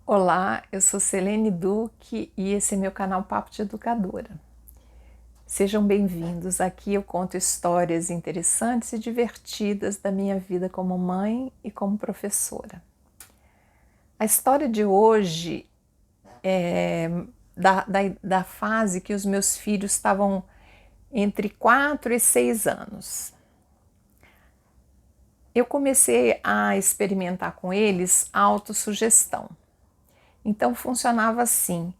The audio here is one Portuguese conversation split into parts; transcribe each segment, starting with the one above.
Olá, eu sou Selene Duque e esse é meu canal Papo de Educadora. Sejam bem-vindos. Aqui eu conto histórias interessantes e divertidas da minha vida como mãe e como professora. A história de hoje é da fase que os meus filhos estavam entre 4 e 6 anos. Eu comecei a experimentar com eles a autossugestão. Então funcionava assim: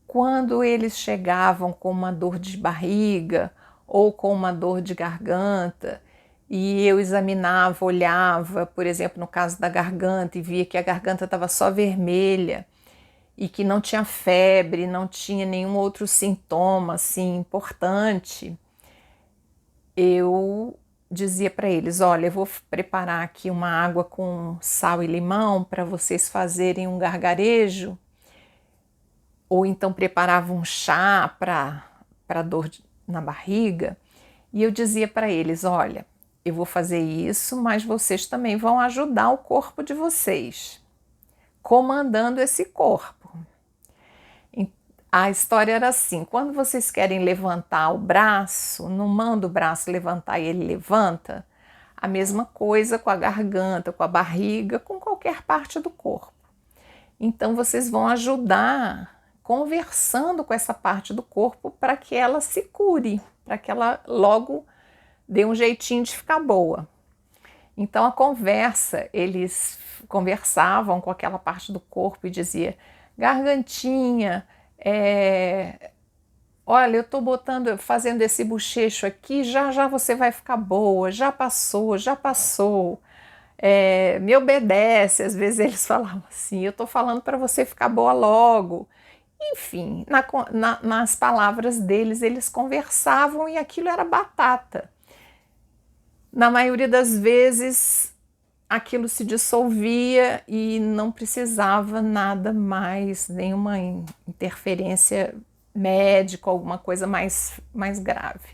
quando eles chegavam com uma dor de barriga ou com uma dor de garganta, e eu examinava, olhava, por exemplo, no caso da garganta, e via que a garganta estava só vermelha e que não tinha febre, não tinha nenhum outro sintoma assim importante, eu dizia para eles: olha, eu vou preparar aqui uma água com sal e limão para vocês fazerem um gargarejo. Ou então preparava um chá para dor na barriga, e eu dizia para eles: olha, eu vou fazer isso, mas vocês também vão ajudar o corpo de vocês, comandando esse corpo. A história era assim: quando vocês querem levantar o braço, não manda o braço levantar e ele levanta, a mesma coisa com a garganta, com a barriga, com qualquer parte do corpo. Então vocês vão ajudar conversando com essa parte do corpo para que ela se cure, para que ela logo dê um jeitinho de ficar boa. Então a conversa, eles conversavam com aquela parte do corpo e dizia: gargantinha, olha, eu estou fazendo esse bochecho aqui, já já você vai ficar boa, já passou, já passou. Me obedece. Às vezes eles falavam assim: eu estou falando para você ficar boa logo. Enfim, nas palavras deles, eles conversavam e aquilo era batata. Na maioria das vezes, aquilo se dissolvia e não precisava nada mais, nenhuma interferência médica, alguma coisa mais grave.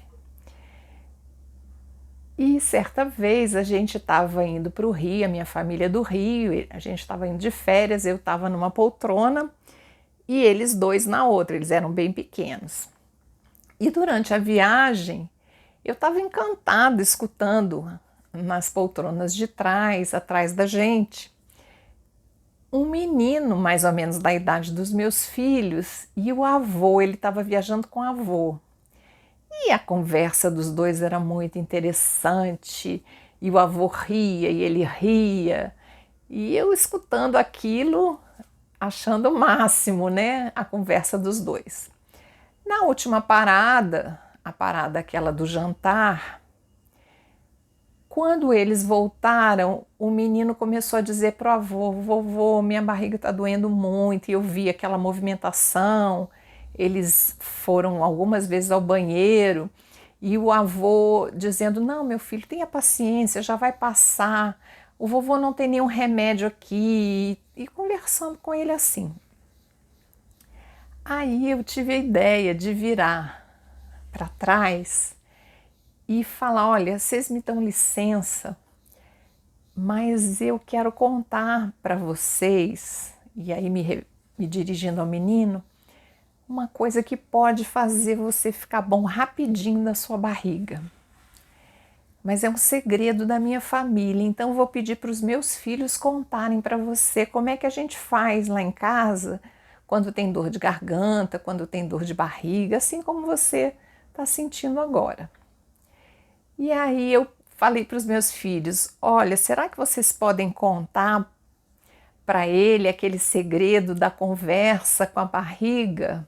E certa vez a gente estava indo para o Rio, a minha família é do Rio, a gente estava indo de férias, eu estava numa poltrona e eles dois na outra, eles eram bem pequenos. E durante a viagem, eu estava encantada escutando nas poltronas de trás, atrás da gente, um menino mais ou menos da idade dos meus filhos e o avô, ele estava viajando com o avô. E a conversa dos dois era muito interessante, e o avô ria e ele ria, e eu escutando aquilo, achando o máximo, né, a conversa dos dois. Na última parada, a parada aquela do jantar, quando eles voltaram, o menino começou a dizer para o avô: vovô, minha barriga está doendo muito, e eu vi aquela movimentação. Eles foram algumas vezes ao banheiro e o avô dizendo: não, meu filho, tenha paciência, já vai passar, o vovô não tem nenhum remédio aqui, e conversando com ele assim. Aí eu tive a ideia de virar para trás e falar: olha, vocês me dão licença, mas eu quero contar para vocês, e aí me dirigindo ao menino, uma coisa que pode fazer você ficar bom rapidinho da sua barriga. Mas é um segredo da minha família, então eu vou pedir para os meus filhos contarem para você como é que a gente faz lá em casa quando tem dor de garganta, quando tem dor de barriga, assim como você está sentindo agora. E aí eu falei para os meus filhos: olha, será que vocês podem contar para ele aquele segredo da conversa com a barriga?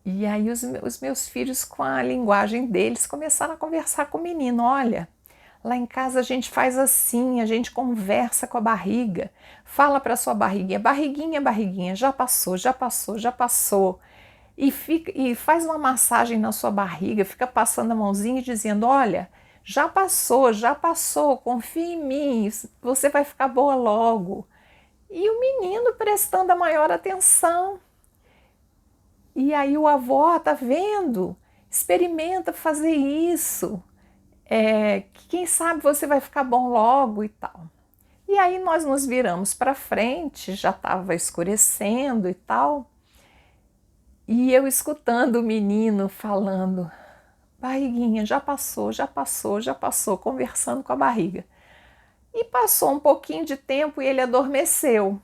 E aí os meus filhos, com a linguagem deles, começaram a conversar com o menino: olha, lá em casa a gente faz assim, a gente conversa com a barriga, fala para sua barriguinha: barriguinha, barriguinha, já passou, já passou, já passou. E faz uma massagem na sua barriga, fica passando a mãozinha e dizendo: olha, já passou, confia em mim, você vai ficar boa logo. E o menino prestando a maior atenção. E aí o avô: tá vendo? Experimenta fazer isso. Que quem sabe você vai ficar bom logo e tal. E aí nós nos viramos para frente, já estava escurecendo e tal, e eu escutando o menino falando: barriguinha, já passou, já passou, já passou, conversando com a barriga. E passou um pouquinho de tempo e ele adormeceu.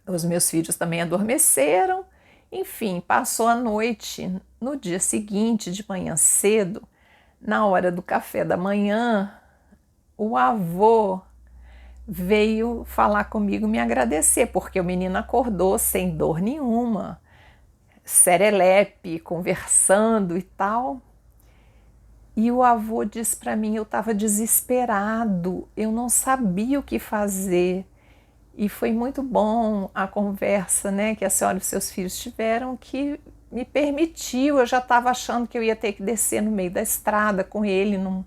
Os meus filhos também adormeceram. Enfim, passou a noite. No dia seguinte, de manhã cedo, na hora do café da manhã, o avô veio falar comigo, me agradecer, porque o menino acordou sem dor nenhuma, serelepe, conversando e tal. E o avô disse para mim, eu estava desesperado, eu não sabia o que fazer. E foi muito bom a conversa, né, que a senhora e os seus filhos tiveram, que me permitiu, eu já estava achando que eu ia ter que descer no meio da estrada com ele num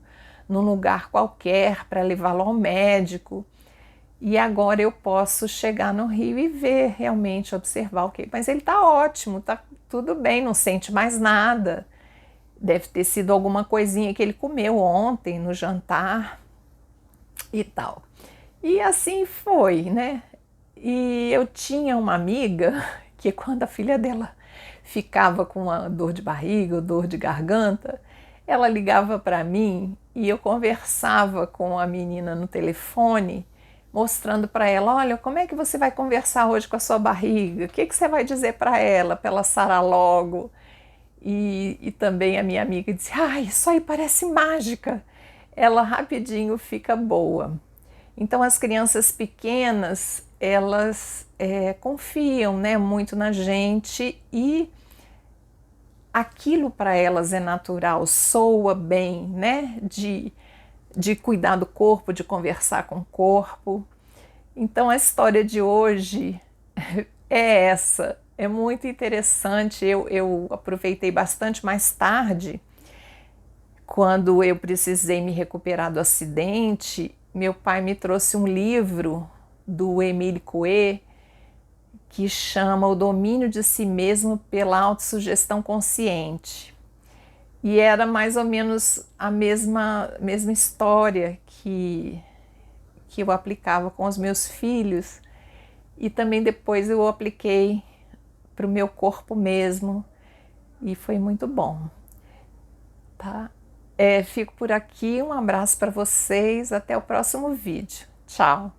lugar qualquer para levá-lo ao médico. E agora eu posso chegar no Rio e ver realmente, observar o que. Mas ele está ótimo, está tudo bem, não sente mais nada. Deve ter sido alguma coisinha que ele comeu ontem no jantar e tal. E assim foi, né? E eu tinha uma amiga que quando a filha dela ficava com uma dor de barriga ou dor de garganta, ela ligava para mim e eu conversava com a menina no telefone, mostrando para ela, olha, como é que você vai conversar hoje com a sua barriga? O que você vai dizer para ela sarar logo? E também a minha amiga disse, ai, isso aí parece mágica. Ela rapidinho fica boa. Então as crianças pequenas, elas confiam, né, muito na gente e aquilo para elas é natural, soa bem, né, de cuidar do corpo, de conversar com o corpo. Então a história de hoje é essa, é muito interessante. Eu aproveitei bastante mais tarde, quando eu precisei me recuperar do acidente. Meu pai me trouxe um livro do Emile Coué que chama O Domínio de Si Mesmo pela Autossugestão Consciente. E era mais ou menos a mesma história que eu aplicava com os meus filhos, e também depois eu apliquei para o meu corpo mesmo, e foi muito bom, tá? Fico por aqui, um abraço para vocês, até o próximo vídeo. Tchau!